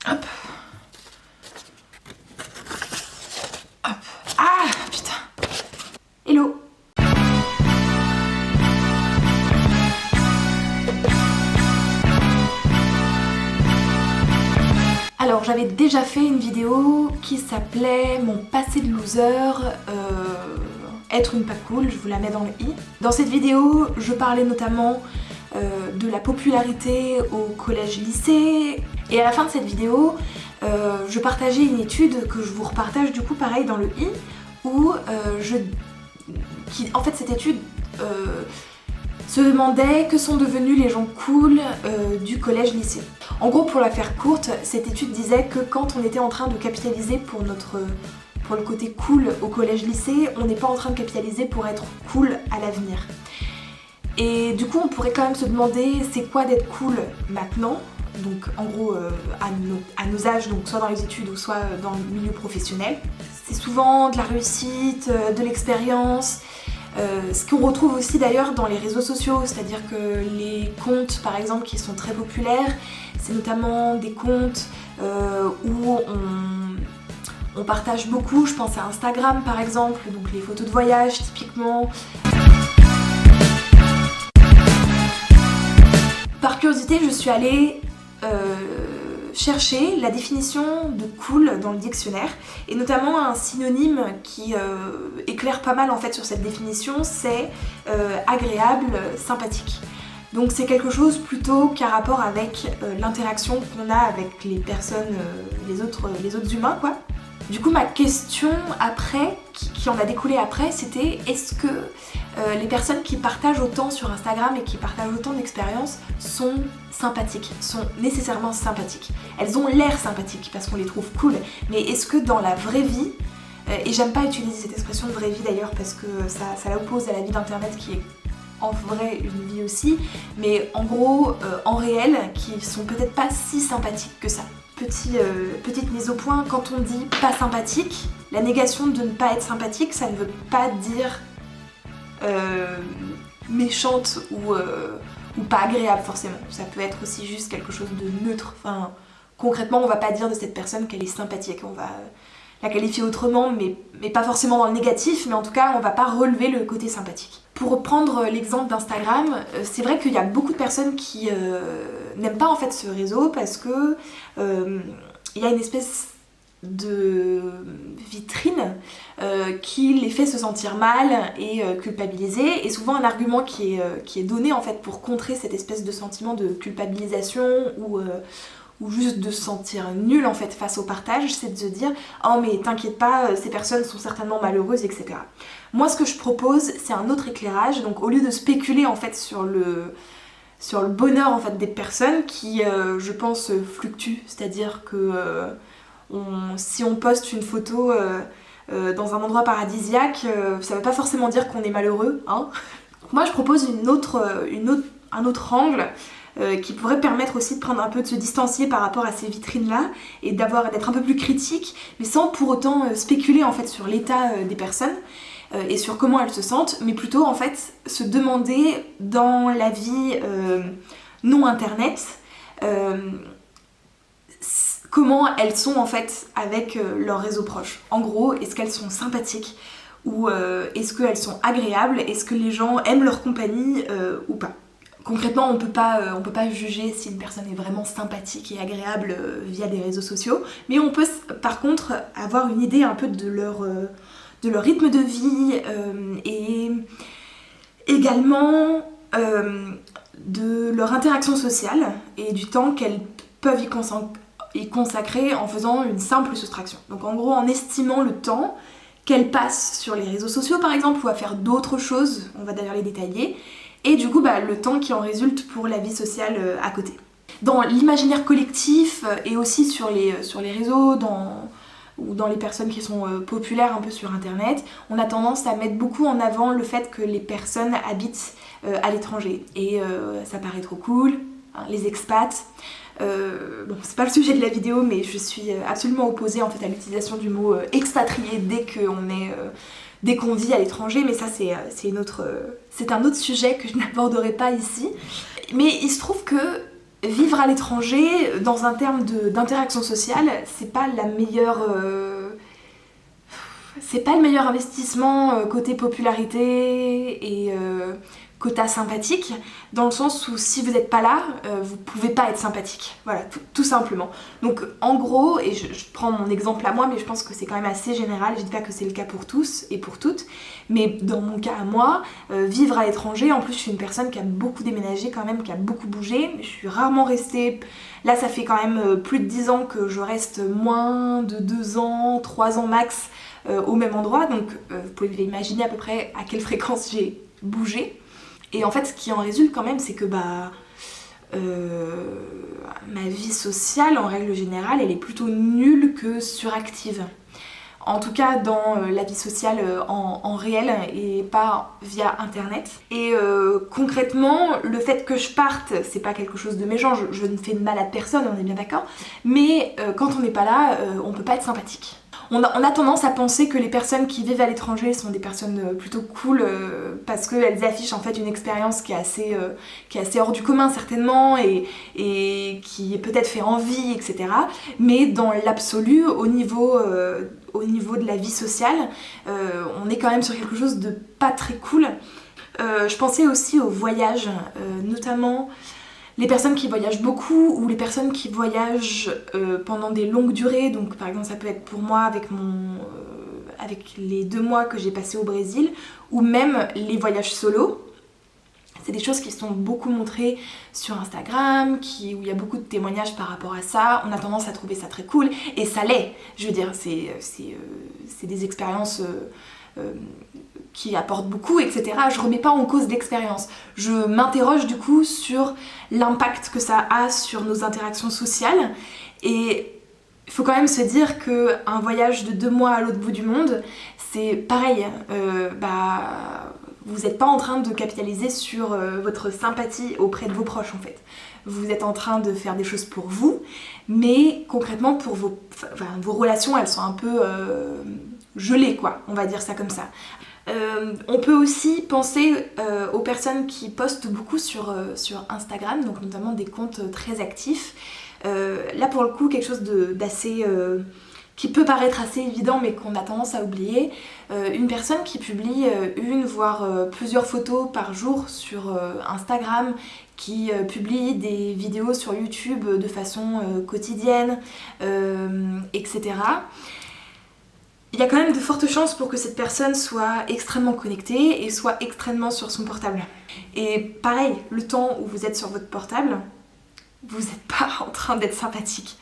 Hop. Hop. Ah putain. Hello. Alors j'avais déjà fait une vidéo qui s'appelait mon passé de loser, être une pas cool, je vous la mets dans le i. Dans cette vidéo, je parlais notamment de la popularité au collège-lycée, et à la fin de cette vidéo, je partageais une étude que je vous repartage du coup pareil dans le i, où en fait cette étude se demandait que sont devenus les gens cool du collège-lycée. En gros, pour la faire courte, cette étude disait que quand on était en train de capitaliser pour le côté cool au collège-lycée, on n'est pas en train de capitaliser pour être cool à l'avenir. Et du coup, on pourrait quand même se demander c'est quoi d'être cool maintenant, donc en gros à nos âges, donc soit dans les études ou soit dans le milieu professionnel. C'est souvent de la réussite, de l'expérience. Ce qu'on retrouve aussi d'ailleurs dans les réseaux sociaux, c'est-à-dire que les comptes par exemple qui sont très populaires, c'est notamment des comptes où on partage beaucoup, je pense à Instagram par exemple, donc les photos de voyage typiquement. Par curiosité, je suis allée chercher la définition de cool dans le dictionnaire, et notamment un synonyme qui éclaire pas mal en fait sur cette définition, c'est agréable, sympathique. Donc c'est quelque chose plutôt qu'un rapport avec l'interaction qu'on a avec les personnes, les autres humains quoi. Du coup ma question après, qui en a découlé après, c'était est-ce que les personnes qui partagent autant sur Instagram et qui partagent autant d'expériences sont sympathiques, sont nécessairement sympathiques. Elles ont l'air sympathiques parce qu'on les trouve cool, mais est-ce que dans la vraie vie, et j'aime pas utiliser cette expression de vraie vie d'ailleurs parce que ça l'oppose à la vie d'internet qui est en vrai une vie aussi, mais en gros en réel qui sont peut-être pas si sympathiques que ça. Petite mise au point, quand on dit pas sympathique, la négation de ne pas être sympathique, ça ne veut pas dire méchante ou pas agréable forcément. Ça peut être aussi juste quelque chose de neutre. Enfin, concrètement, on va pas dire de cette personne qu'elle est sympathique, on va la qualifier autrement, mais pas forcément dans le négatif, mais en tout cas, on va pas relever le côté sympathique. Pour reprendre l'exemple d'Instagram, c'est vrai qu'il y a beaucoup de personnes qui n'aiment pas en fait ce réseau parce que il y a une espèce de vitrine qui les fait se sentir mal et culpabiliser, et souvent un argument qui est donné en fait pour contrer cette espèce de sentiment de culpabilisation ou juste de se sentir nul en fait face au partage, c'est de se dire oh mais t'inquiète pas, ces personnes sont certainement malheureuses, etc. Moi ce que je propose c'est un autre éclairage, donc au lieu de spéculer en fait sur le bonheur en fait des personnes qui je pense fluctuent, c'est-à-dire que si on poste une photo dans un endroit paradisiaque, ça veut pas forcément dire qu'on est malheureux, hein. Moi je propose un autre angle qui pourrait permettre aussi de prendre un peu de se distancier par rapport à ces vitrines-là et d'être un peu plus critique, mais sans pour autant spéculer en fait sur l'état des personnes et sur comment elles se sentent, mais plutôt en fait se demander dans la vie non internet comment elles sont en fait avec leurs réseaux proches. En gros, est-ce qu'elles sont sympathiques ou est-ce qu'elles sont agréables, est-ce que les gens aiment leur compagnie ou pas. Concrètement, on peut pas juger si une personne est vraiment sympathique et agréable via des réseaux sociaux, mais on peut par contre avoir une idée un peu de leur rythme de vie et également de leur interaction sociale et du temps qu'elles peuvent y consacrer en faisant une simple soustraction. Donc en gros, en estimant le temps qu'elles passent sur les réseaux sociaux par exemple ou à faire d'autres choses, on va d'ailleurs les détailler, et du coup le temps qui en résulte pour la vie sociale à côté. Dans l'imaginaire collectif et aussi sur les réseaux, ou dans les personnes qui sont populaires un peu sur internet, on a tendance à mettre beaucoup en avant le fait que les personnes habitent à l'étranger. Et ça paraît trop cool, hein, les expats. Bon, c'est pas le sujet de la vidéo, mais je suis absolument opposée en fait à l'utilisation du mot expatrié dès qu'on vit à l'étranger, mais ça c'est un autre sujet que je n'aborderai pas ici. Mais il se trouve que vivre à l'étranger, dans un terme d'interaction sociale, c'est pas la meilleure... c'est pas le meilleur investissement côté popularité et quota sympathique, dans le sens où si vous n'êtes pas là, vous pouvez pas être sympathique. Voilà, tout simplement. Donc en gros, et je prends mon exemple à moi, mais je pense que c'est quand même assez général, je dis pas que c'est le cas pour tous et pour toutes, mais dans mon cas à moi, vivre à l'étranger, en plus je suis une personne qui a beaucoup déménagé quand même, qui a beaucoup bougé, je suis rarement restée... Là ça fait quand même plus de 10 ans que je reste moins de 2 ans, 3 ans max au même endroit, donc vous pouvez imaginer à peu près à quelle fréquence j'ai bougé. Et en fait, ce qui en résulte quand même, c'est que ma vie sociale, en règle générale, elle est plutôt nulle que suractive. En tout cas, dans la vie sociale en réel et pas via internet. Et concrètement, le fait que je parte, c'est pas quelque chose de méchant, je ne fais de mal à personne, on est bien d'accord. Mais quand on n'est pas là, on peut pas être sympathique. On a tendance à penser que les personnes qui vivent à l'étranger sont des personnes plutôt cool parce qu'elles affichent en fait une expérience qui est assez hors du commun certainement et qui est peut-être fait envie, etc. Mais dans l'absolu, au niveau de la vie sociale, on est quand même sur quelque chose de pas très cool. Je pensais aussi au voyage, notamment... Les personnes qui voyagent beaucoup ou les personnes qui voyagent pendant des longues durées, donc par exemple ça peut être pour moi avec les 2 mois que j'ai passé au Brésil, ou même les voyages solo. C'est des choses qui sont beaucoup montrées sur Instagram, où il y a beaucoup de témoignages par rapport à ça. On a tendance à trouver ça très cool, et ça l'est. Je veux dire, c'est des expériences... qui apporte beaucoup, etc. Je remets pas en cause l'expérience. Je m'interroge du coup sur l'impact que ça a sur nos interactions sociales. Et il faut quand même se dire qu'un voyage de 2 mois à l'autre bout du monde, c'est pareil. Vous n'êtes pas en train de capitaliser sur votre sympathie auprès de vos proches en fait. Vous êtes en train de faire des choses pour vous, mais concrètement pour vos relations, elles sont un peu gelées quoi, on va dire ça comme ça. On peut aussi penser aux personnes qui postent beaucoup sur Instagram, donc notamment des comptes très actifs. Là pour le coup quelque chose d'assez... qui peut paraître assez évident mais qu'on a tendance à oublier. Une personne qui publie une voire plusieurs photos par jour sur Instagram, qui publie des vidéos sur YouTube de façon quotidienne, etc. Il y a quand même de fortes chances pour que cette personne soit extrêmement connectée et soit extrêmement sur son portable. Et pareil, le temps où vous êtes sur votre portable, vous n'êtes pas en train d'être sympathique.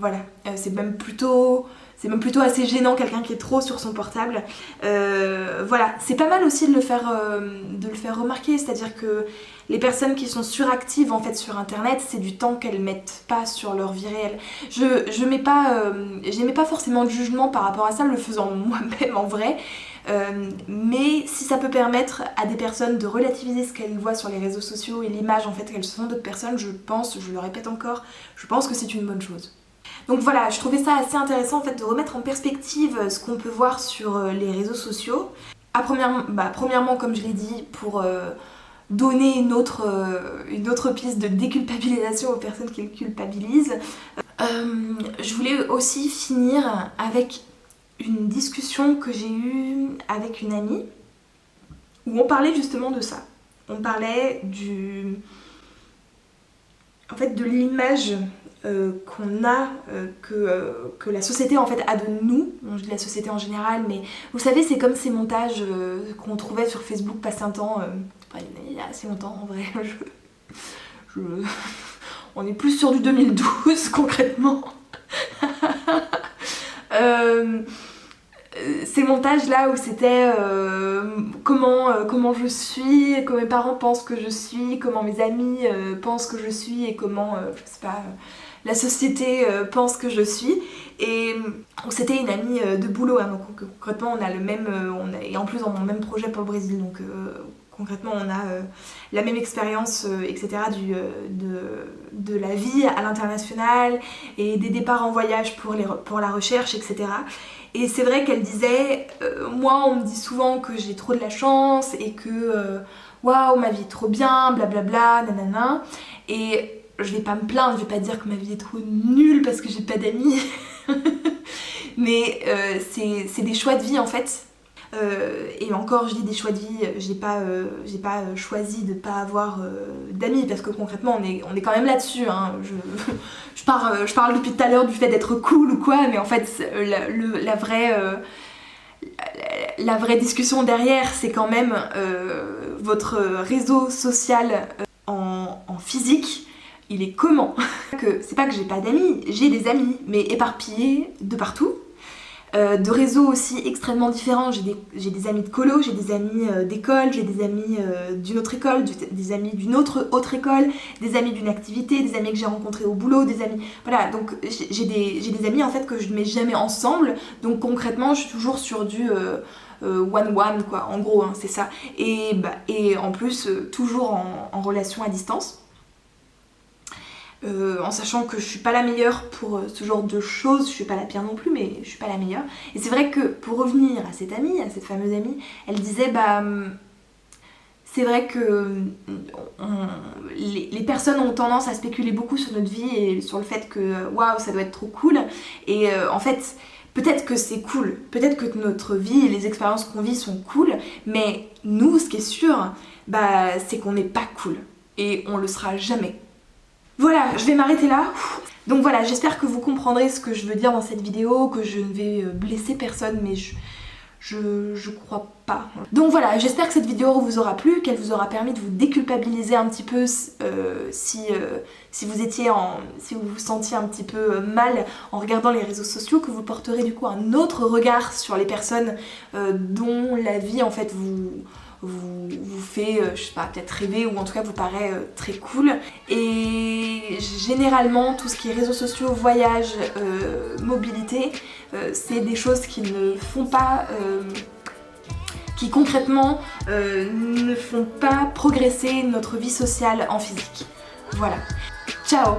Voilà, c'est même plutôt assez gênant quelqu'un qui est trop sur son portable. Voilà, c'est pas mal aussi de le faire remarquer, c'est-à-dire que les personnes qui sont suractives en fait sur internet, c'est du temps qu'elles mettent pas sur leur vie réelle. J'émets pas forcément de jugement par rapport à ça, le faisant moi-même en vrai. Mais si ça peut permettre à des personnes de relativiser ce qu'elles voient sur les réseaux sociaux et l'image en fait qu'elles se font d'autres personnes, je le répète encore, je pense que c'est une bonne chose. Donc voilà, je trouvais ça assez intéressant en fait de remettre en perspective ce qu'on peut voir sur les réseaux sociaux. Premièrement, comme je l'ai dit, pour donner une autre piste de déculpabilisation aux personnes qui le culpabilisent. Je voulais aussi finir avec une discussion que j'ai eue avec une amie où on parlait justement de ça. On parlait de l'image qu'on a, que la société en fait a de nous. Bon, je dis la société en général, mais vous savez, c'est comme ces montages qu'on trouvait sur Facebook passé un temps, il y a assez longtemps en vrai. On est plus sur du 2012 concrètement. Ces montages là où c'était comment je suis, comment mes parents pensent que je suis, comment mes amis pensent que je suis et comment, je sais pas, la société pense que je suis. Et c'était une amie de boulot, hein, donc concrètement on a le même, et en plus dans mon même projet pour le Brésil, donc concrètement on a la même expérience, etc. de la vie à l'international et des départs en voyage pour la recherche, etc. Et c'est vrai qu'elle disait, moi on me dit souvent que j'ai trop de la chance et que waouh ma vie est trop bien, blablabla, nanana. Et je vais pas me plaindre, je vais pas dire que ma vie est trop nulle parce que j'ai pas d'amis. Mais c'est des choix de vie en fait. Et encore je dis des choix de vie, j'ai pas choisi de pas avoir d'amis parce que concrètement on est quand même là-dessus, hein. Je parle depuis tout à l'heure du fait d'être cool ou quoi, mais en fait la vraie discussion derrière c'est quand même votre réseau social en physique, il est comment? C'est pas que j'ai pas d'amis, j'ai des amis mais éparpillés de partout. De réseaux aussi extrêmement différents, j'ai des amis de colo, j'ai des amis d'école, j'ai des amis d'une autre école, des amis d'une autre école, des amis d'une activité, des amis que j'ai rencontrés au boulot, des amis... Voilà, donc j'ai des amis en fait que je ne mets jamais ensemble, donc concrètement je suis toujours sur du one-one quoi, en gros, hein, c'est ça. Et en plus, toujours en relation à distance. En sachant que je suis pas la meilleure pour ce genre de choses, je suis pas la pire non plus, mais je suis pas la meilleure. Et c'est vrai que pour revenir à cette amie, à cette fameuse amie, elle disait c'est vrai que les personnes ont tendance à spéculer beaucoup sur notre vie et sur le fait que waouh ça doit être trop cool. Et en fait peut-être que c'est cool, peut-être que notre vie et les expériences qu'on vit sont cool, mais nous ce qui est sûr c'est qu'on n'est pas cool et on le sera jamais. Voilà, je vais m'arrêter là. Donc voilà, j'espère que vous comprendrez ce que je veux dire dans cette vidéo, que je ne vais blesser personne, mais je crois pas. Donc voilà, j'espère que cette vidéo vous aura plu, qu'elle vous aura permis de vous déculpabiliser un petit peu si vous vous sentiez un petit peu mal en regardant les réseaux sociaux, que vous porterez du coup un autre regard sur les personnes dont la vie en fait vous fait, je sais pas, peut-être rêver ou en tout cas vous paraît très cool. Et généralement tout ce qui est réseaux sociaux, voyage, mobilité, c'est des choses qui ne font pas, qui concrètement ne font pas progresser notre vie sociale en physique. Voilà. Ciao!